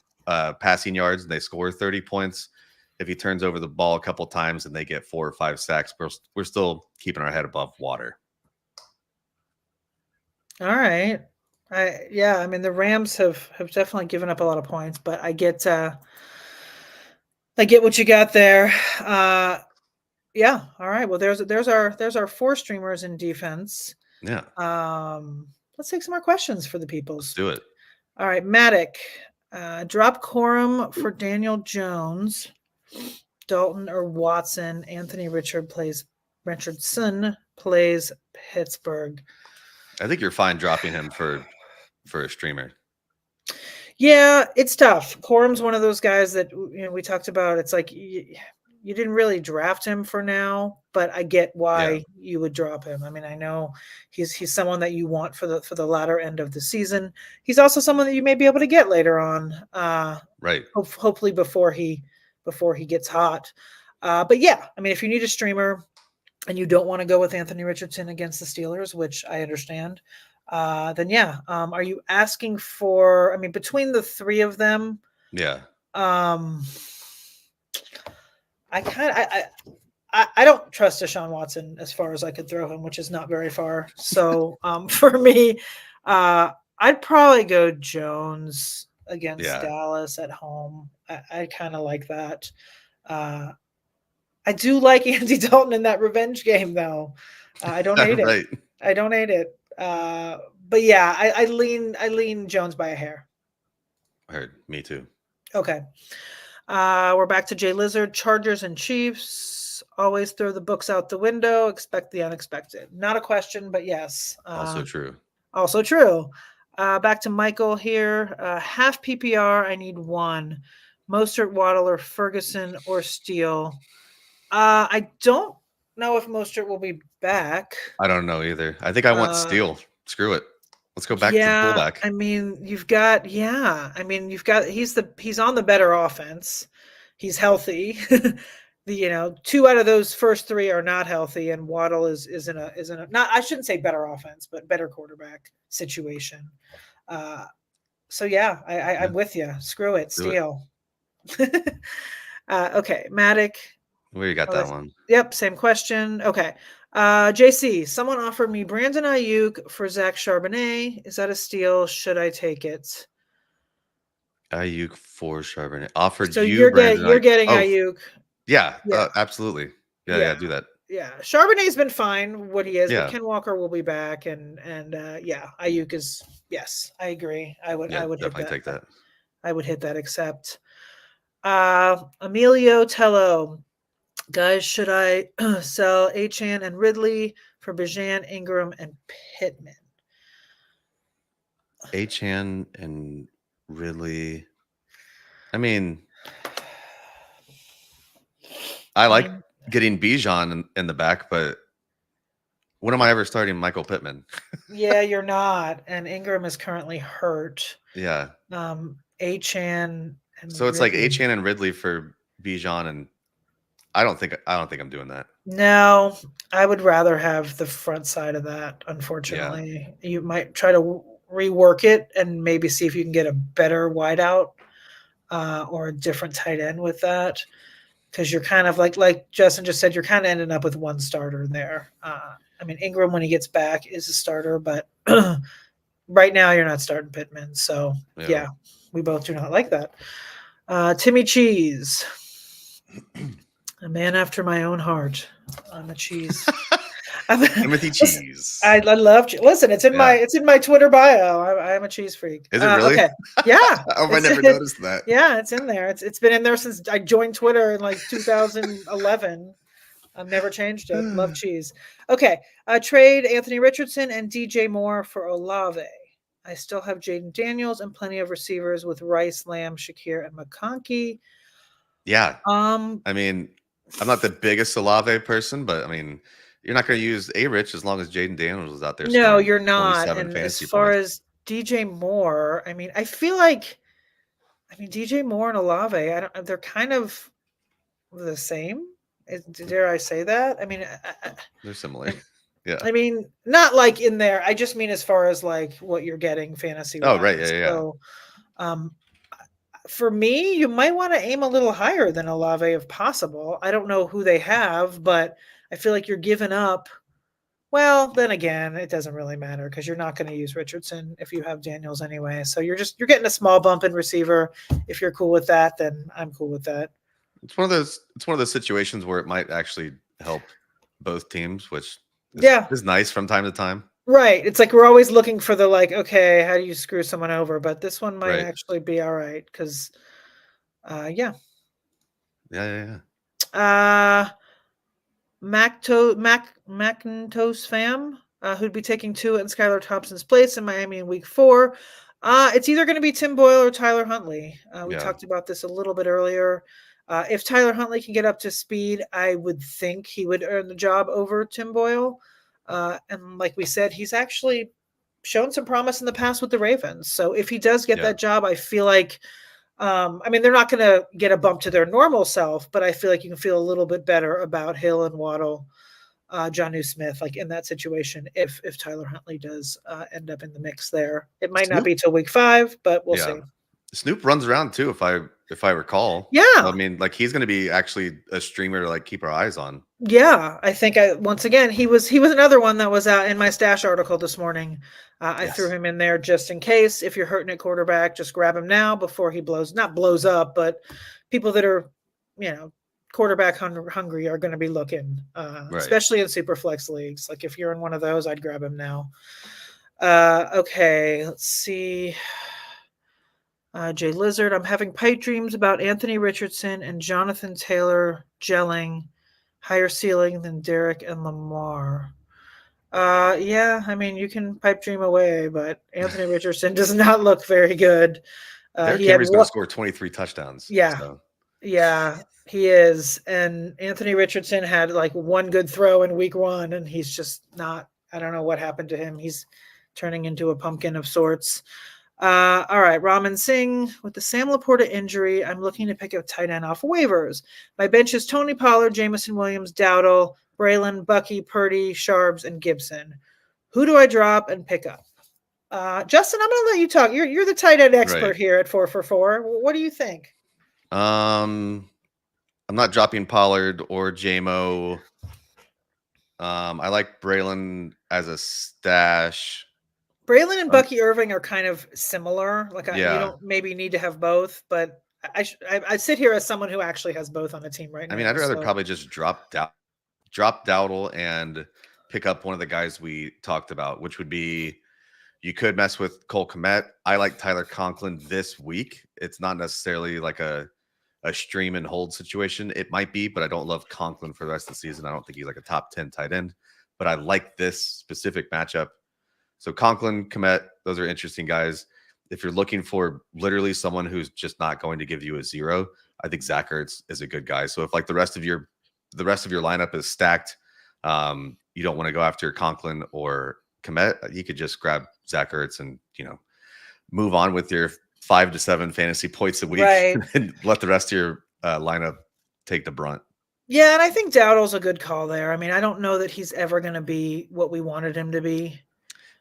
passing yards and they score 30 points, if he turns over the ball a couple times and they get 4 or 5 sacks, we're still keeping our head above water. All right. I mean the Rams have definitely given up a lot of points, but I get what you got there. Yeah. All right. Well, there's our 4 streamers in defense. Yeah. Let's take some more questions for the Let's peoples. do it. All right, Matic. Drop Corum for Daniel Jones, Dalton or Watson. Anthony Richardson plays Pittsburgh. I think you're fine dropping him for a streamer. Yeah, it's tough. Corum's one of those guys that we talked about. It's like you didn't really draft him for now, but I get why you would drop him. I mean, I know he's someone that you want for the latter end of the season. He's also someone that you may be able to get later on, right? Hopefully before he gets hot. But yeah, I mean, if you need a streamer and you don't want to go with Anthony Richardson against the Steelers, which I understand, then yeah. Are you asking for? I mean, between the 3 of them, yeah. I don't trust Deshaun Watson as far as I could throw him, which is not very far. So for me, I'd probably go Jones against Dallas at home. I kind of like that. I do like Andy Dalton in that revenge game, though. I don't hate right. it. I don't hate it. But yeah, I lean Jones by a hair. Heard. Me too. Okay. We're back to Jay Lizard. Chargers and Chiefs. Always throw the books out the window. Expect the unexpected. Not a question, but yes. Also true. Also true. Back to Michael here. Half PPR. I need 1. Mostert, Waddle, or Ferguson, or Steele. I don't know if Mostert will be back. I don't know either. I think I want Steele. Screw it. Let's go back to fullback. I mean, he's on the better offense. He's healthy. 2 out of those first 3 are not healthy, and Waddle is in a not, I shouldn't say better offense, but better quarterback situation. So yeah, I'm with you. Screw it, Steele. Okay, Matic. Where you got that one? Yep, same question. Okay. JC, someone offered me Brandon Ayuk for Zach Charbonnet. Is that a steal? Should I take it? Ayuk for Charbonnet. Offered so you're getting Ayuk. Yeah, absolutely. Yeah, do that. Yeah, Charbonnet's been fine what he is, Yeah. but Ken Walker will be back, and Ayuk is, yes, I agree. I would definitely take that. I would hit that accept. Emilio Tello. Guys, should I sell Achane and Ridley for Bijan, Ingram, and Pittman? Achane and Ridley. I mean, I like getting Bijan in the back, but when am I ever starting Michael Pittman? Yeah, you're not. And Ingram is currently hurt. Yeah. Achane and so it's Ridley. Like Achane and Ridley for Bijan, and I don't think I'm doing that. No, I would rather have the front side of that, unfortunately. Yeah. You might try to rework it and maybe see if you can get a better wideout or a different tight end with that. Because you're kind of like Justin just said, you're kind of ending up with 1 starter there. I mean, Ingram, when he gets back, is a starter, but right now you're not starting Pittman. So, yeah, we both do not like that. Timmy Cheese. A man after my own heart. I'm a cheese. Timothy Cheese. I love cheese. Listen, it's in my Twitter bio. I'm a cheese freak. Is it really? Okay. Yeah. I never noticed that. Yeah, it's in there. It's been in there since I joined Twitter in 2011. I've never changed it. Love cheese. Okay. Trade Anthony Richardson and DJ Moore for Olave. I still have Jaden Daniels and plenty of receivers with Rice, Lamb, Shakir, and McConkey. Yeah. I mean, I'm not the biggest Olave person, but I mean, you're not going to use A-Rich as long as Jaden Daniels is out there. No, you're not. And as far as DJ Moore, I mean, I feel like, DJ Moore and Olave, they're kind of the same Dare I say that? I mean, They're similar. Yeah. I mean, not like in there. I just mean as far as like what you're getting fantasy Oh, right. wise. Yeah. So, um, for me, you might want to aim a little higher than Olave if possible. I don't know who they have, but I feel like you're giving up. Well, then again, it doesn't really matter because you're not going to use Richardson if you have Daniels anyway. So you're getting a small bump in receiver. If you're cool with that, then I'm cool with that. It's one of those situations where it might actually help both teams, which Yeah, is nice from time to time. right. It's like we're always looking for the like, okay, how do you screw someone over? But this one might Right. actually be all right because, yeah. Yeah. Macintosh fam, who'd be taking Tua and Skylar Thompson's place in Miami in week 4. It's either going to be Tim Boyle or Tyler Huntley. We Yeah. talked about this a little bit earlier. If Tyler Huntley can get up to speed, I would think he would earn the job over Tim Boyle. And like we said, he's actually shown some promise in the past with the Ravens. So if he does get Yeah. that job, I feel like I mean, they're not going to get a bump to their normal self, but I feel like you can feel a little bit better about Hill and Waddle, Jonnu Smith, like in that situation. If Tyler Huntley does end up in the mix there, it might not be till week 5, but we'll see. Snoop runs around too, if I recall. Yeah, so, I mean, like he's going to be actually a streamer to like keep our eyes on. Yeah, I think once again he was another one that was out in my stash article this morning. I threw him in there just in case. If you're hurting at quarterback, just grab him now before he blows up. But people that are, quarterback hungry are going to be looking, especially in super flex leagues. Like if you're in one of those, I'd grab him now. Okay, let's see. Jay Lizard, I'm having pipe dreams about Anthony Richardson and Jonathan Taylor gelling, higher ceiling than Derek and Lamar. Yeah, I mean, you can pipe dream away, but Anthony Richardson does not look very good. Derrick Henry's going to score 23 touchdowns. Yeah. So. Yeah, he is. And Anthony Richardson had like one good throw in week 1, and he's just not, I don't know what happened to him. He's turning into a pumpkin of sorts. All right, Raman Singh, with the Sam Laporta injury, I'm looking to pick a tight end off waivers. My bench is Tony Pollard, Jamison Williams, Dowdle, Braylon, Bucky, Purdy, Sharbs, and Gibson. Who do I drop and pick up? Justin, I'm going to let you talk. You're the tight end expert here at 4 for 4. What do you think? I'm not dropping Pollard or JMO. I like Braylon as a stash. Braylon and Bucky Irving are kind of similar. Like you don't maybe need to have both, but I sit here as someone who actually has both on the team right now. I mean, I'd rather probably just drop Dowdle and pick up one of the guys we talked about, which would be, you could mess with Cole Kmet. I like Tyler Conklin this week. It's not necessarily like a stream and hold situation. It might be, but I don't love Conklin for the rest of the season. I don't think he's like a top 10 tight end, but I like this specific matchup. So Conklin, Kmet, those are interesting guys. If you're looking for literally someone who's just not going to give you a 0, I think Zach Ertz is a good guy. So if like the rest of your lineup is stacked, you don't want to go after Conklin or Kmet, you could just grab Zach Ertz and move on with your 5 to 7 fantasy points a week, and let the rest of your lineup take the brunt. Yeah, and I think Dowdle's a good call there. I mean, I don't know that he's ever going to be what we wanted him to be.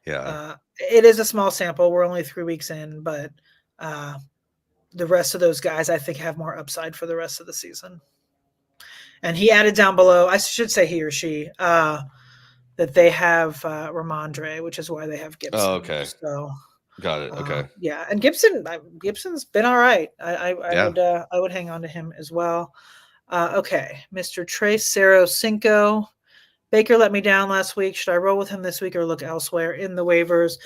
Yeah, it is a small sample. We're only 3 weeks in, but the rest of those guys, I think, have more upside for the rest of the season. And he added down below, I should say he or she, that they have Ramondre, which is why they have Gibson. Oh, okay. So got it. Okay. Yeah, and Gibson's been all right. I would hang on to him as well. Okay, Mr. Trace Cerro Cinco. Baker let me down last week. Should I roll with him this week or look elsewhere in the waivers?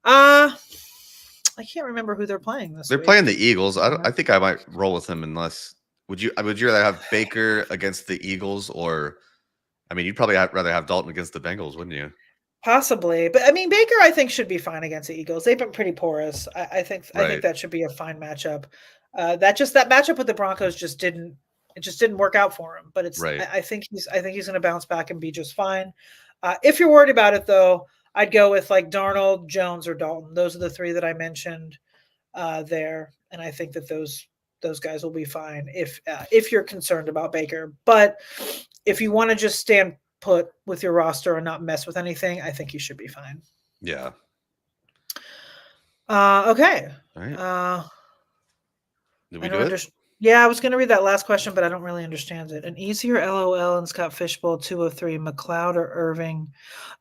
I can't remember who they're playing this week. They're playing the Eagles. I think I might roll with him unless would you rather have Baker against the Eagles, or I mean, you'd probably rather have Dalton against the Bengals, wouldn't you? Possibly, but I mean, Baker I think should be fine against the Eagles. They've been pretty porous. I think that should be a fine matchup. That matchup with the Broncos just didn't work out for him. But it's I think he's going to bounce back and be just fine. If you're worried about it though, I'd go with like Darnold, Jones, or Dalton. Those are the 3 that I mentioned there, and I think that those guys will be fine if you're concerned about Baker. But if you want to just stand put with your roster and not mess with anything, I think you should be fine. Yeah. Okay. All right. Did we I do don't it? Yeah, I was going to read that last question, but I don't really understand it. An easier LOL and Scott Fishbowl 203, McLeod or Irving?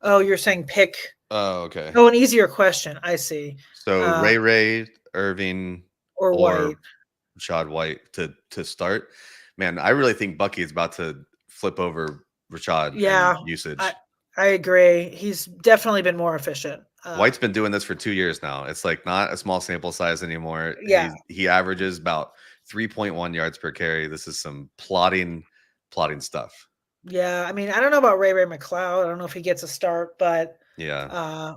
Oh, you're saying pick. Oh, okay. Oh, an easier question. I see. So Ray, Irving, or White. Rashad White to start. Man, I really think Bucky is about to flip over Rashad in usage. I agree. He's definitely been more efficient. White's been doing this for 2 years now. It's like not a small sample size anymore. Yeah. He averages about 3.1 yards per carry. This is some plotting stuff. Yeah, I mean, I don't know about Ray McLeod. I don't know if he gets a start, but yeah.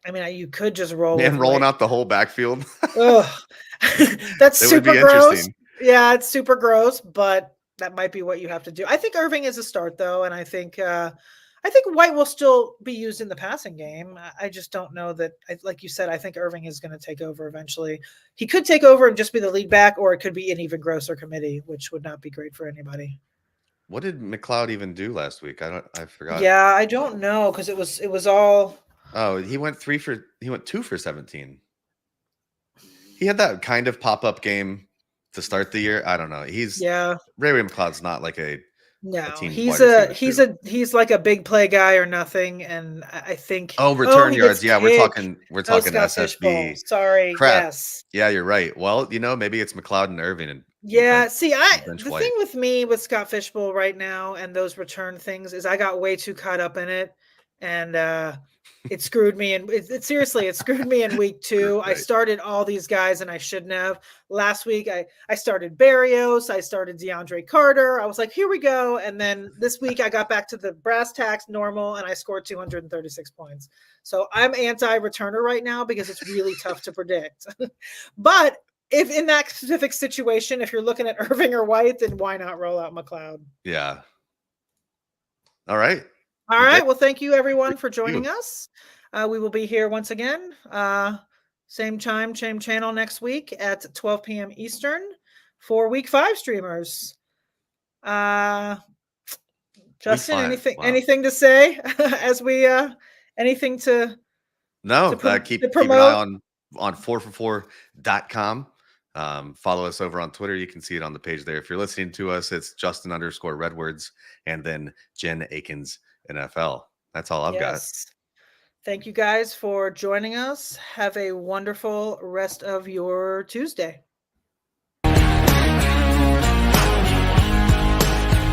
I mean, you could just roll. Man, rolling out the whole backfield. Ugh. That's super gross. Yeah, it's super gross, but that might be what you have to do. I think Irving is a start though, and I think White will still be used in the passing game. I just don't know that. Like you said, I think Irving is going to take over eventually. He could take over and just be the lead back, or it could be an even grosser committee, which would not be great for anybody. What did McLeod even do last week? I forgot. Yeah, I don't know because it was all. Oh, he went 2 for 17. He had that kind of pop-up game to start the year. I don't know. Ray McLeod's not like a he's like a big play guy or nothing, and I think return yards. Yeah, we're talking SSB. Sorry, crap. Yes. Yeah, you're right. Well, maybe it's McLeod and Irving. And yeah, see, the thing with me with Scott Fishbowl right now and those return things is I got way too caught up in it, and it screwed me. And it seriously, it screwed me in week 2. Right. I started all these guys and I shouldn't have. Last week, I started Berrios. I started DeAndre Carter. I was like, here we go. And then this week I got back to the brass tacks normal and I scored 236 points. So I'm anti-returner right now because it's really tough to predict. But if in that specific situation, if you're looking at Irving or White, then why not roll out McLeod? Yeah. All right. All right. Well, thank you everyone for joining us. We will be here once again, same time, same channel next week at 12 p.m. Eastern for week 5 streamers. Justin, anything to say as we anything to keep an eye on 4for4.com. Follow us over on Twitter. You can see it on the page there. If you're listening to us, it's Justin_Redwords and then Jen Akins NFL. That's all I've got. Thank you guys for joining us. Have a wonderful rest of your Tuesday.